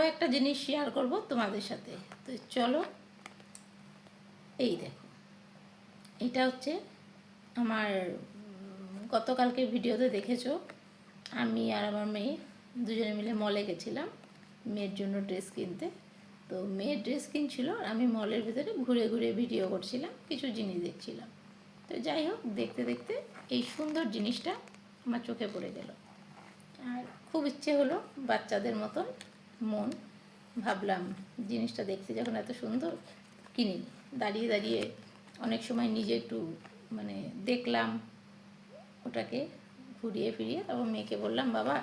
আরও একটা জিনিস শেয়ার করব তোমাদের সাথে। তো চলো, এই দেখো, এটা হচ্ছে আমার গতকালকে ভিডিওতে দেখেছো, আমি আর আমার মেয়ে দুজনে মিলে মলে গেছিলাম মেয়ের জন্য ড্রেস কিনতে। তো মেয়ের ড্রেস কিনছিল, আমি মলের ভিতরে ঘুরে ঘুরে ভিডিও করছিলাম, কিছু জিনিস দেখছিলাম। তো যাই হোক, দেখতে দেখতে এই সুন্দর জিনিসটা আমার চোখে পড়ে গেল, আর খুব ইচ্ছে হলো বাচ্চাদের মতন মন, ভাবলাম জিনিসটা দেখতে যখন এত সুন্দর কিনে নিই। দাঁড়িয়ে দাঁড়িয়ে অনেক সময় নিজে একটু মানে দেখলাম ওটাকে ঘুরিয়ে ফিরিয়ে, তারপর মেয়েকে বললাম বাবা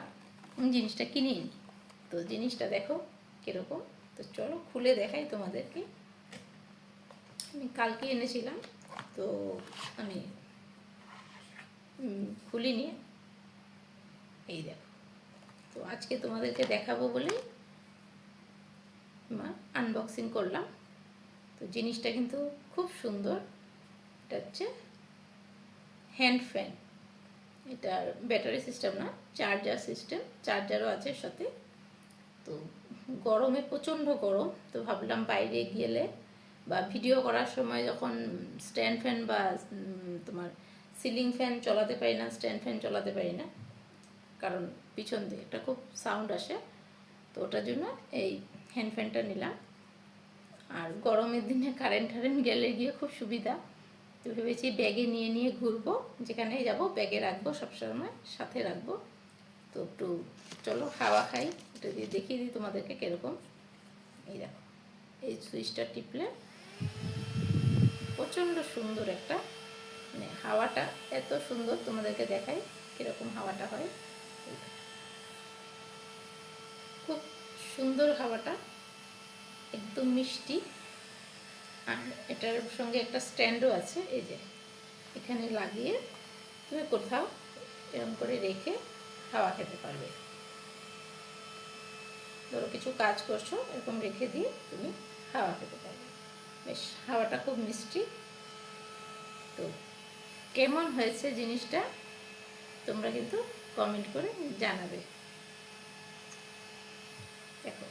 জিনিসটা কিনে নিই। তো জিনিসটা দেখো কীরকম। তো চলো খুলে দেখাই তোমাদেরকে। আমি কালকে এনেছিলাম, তো আমি খুলিনি, এই দেখো। তো আজকে তোমাদেরকে দেখাবো বলেই আনবক্সিং করলাম। তো জিনিসটা কিন্তু খুব সুন্দর। এটা হচ্ছে হ্যান্ড ফ্যান। এটার ব্যাটারি সিস্টেম না, চার্জার সিস্টেম, চার্জারও আছে সাথে। তো গরমে প্রচণ্ড গরম, তো ভাবলাম বাইরে গেলে বা ভিডিও করার সময় যখন স্ট্যান্ড ফ্যান বা তোমার সিলিং ফ্যান চলাতে পারি না, স্ট্যান্ড ফ্যান চলাতে পারি না, কারণ পিছন দিয়ে একটা খুব সাউন্ড আসে, তো ওটার জন্য এই হ্যান্ড ফ্যানটা নিলাম। আর গরমের দিনে কারেন্ট গেলে গিয়ে খুব সুবিধা। তো ভেবেছি ব্যাগে নিয়ে নিয়ে ঘুরবো, যেখানেই যাব ব্যাগে রাখবো, সবসময় সাথে রাখবো। তো একটু চলো হাওয়া খাই, এটা দিয়ে দেখিয়ে দিই তোমাদেরকে কীরকম। এই দেখো, এই সুইচটা টিপলে প্রচণ্ড সুন্দর একটা মানে হাওয়াটা এত সুন্দর, তোমাদেরকে দেখাই কীরকম হাওয়াটা হয়। খুব সুন্দর হাওয়াটা, একদম মিষ্টি। আর এটার সঙ্গে একটা স্ট্যান্ডও আছে, এই যে এখানে লাগিয়ে তুমি কোথাও এরকম করে রেখে হাওয়া খেতে পারবে। ধরো কিছু কাজ করছো, এরকম রেখে দিয়ে তুমি হাওয়া খেতে পারবে। বেশ হাওয়াটা খুব মিষ্টি। তো কেমন হয়েছে জিনিসটা তোমরা কিন্তু কমেন্ট করে জানাবে। দেখো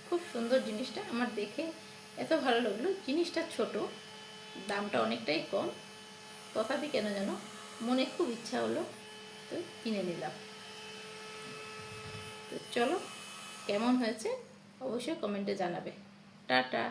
খুব সুন্দর জিনিসটা, আমার দেখে এত ভালো লাগলো। জিনিসটা ছোট, দামটা অনেকটাই কম, তথাপি কেন যেন মনে খুব ইচ্ছা হলো, তো কিনে নিলাম। তো চলো কেমন হয়েছে অবশ্যই কমেন্টে জানাবে। টাটা।